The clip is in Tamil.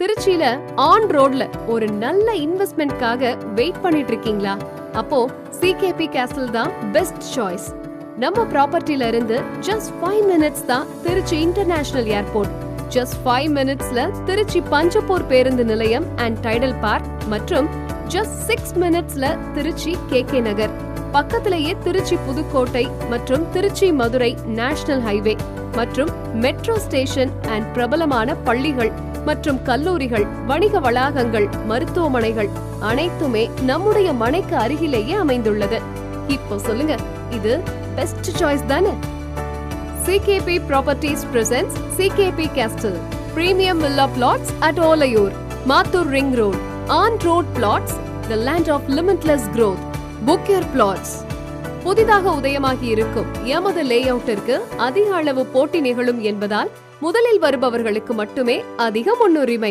திருச்சியில ஆன் ரோட்ல ஒரு நல்ல இன்வெஸ்ட்மெண்ட்காக வெயிட் பண்ணிட்டு இருக்கீங்களா? அப்போ சிகேபி கேஸ்டில் தான் பெஸ்ட் சாய்ஸ். நம்ம ப்ராப்பர்ட்டில இருந்து ஜஸ்ட் 5 minutes தான் திருச்சி இன்டர்நேஷனல் ஏர்போர்ட். ஜஸ்ட் 5 minutesல திருச்சி பஞ்சப்பூர் பேருந்து நிலையம் அண்ட் டைடல் பார்க் மற்றும் ஜஸ்ட் 6 minutesல திருச்சி கேகே நகர். பக்கத்திலேயே திருச்சி புதுக்கோட்டை மற்றும் திருச்சி மதுரை நேஷனல் ஹைவே மற்றும் மெட்ரோ ஸ்டேஷன் அண்ட் பிரபலமான பள்ளிகள் மற்றும் கல்லூரிகள், வணிக வளாகங்கள், மருத்துவமனைகள் அனைத்துமே நம்முடைய மனைக்கு அருகிலேயே அமைந்துள்ளது. இப்போ சொல்லுங்க, இது பெஸ்ட் சாய்ஸ் தானே? CKP Properties presents CKP Castle Premium Villa Plots at Olayur, Mathur Ring Road. On-road plots, the land of limitless growth. Book your plots. புதிதாக உதயமாகி இருக்கும் எமது லேஅவுட்டிற்கு அதிக அளவு போட்டி நிகழும் என்பதால் முதலில் வருபவர்களுக்கு மட்டுமே அதிக முன்னுரிமை.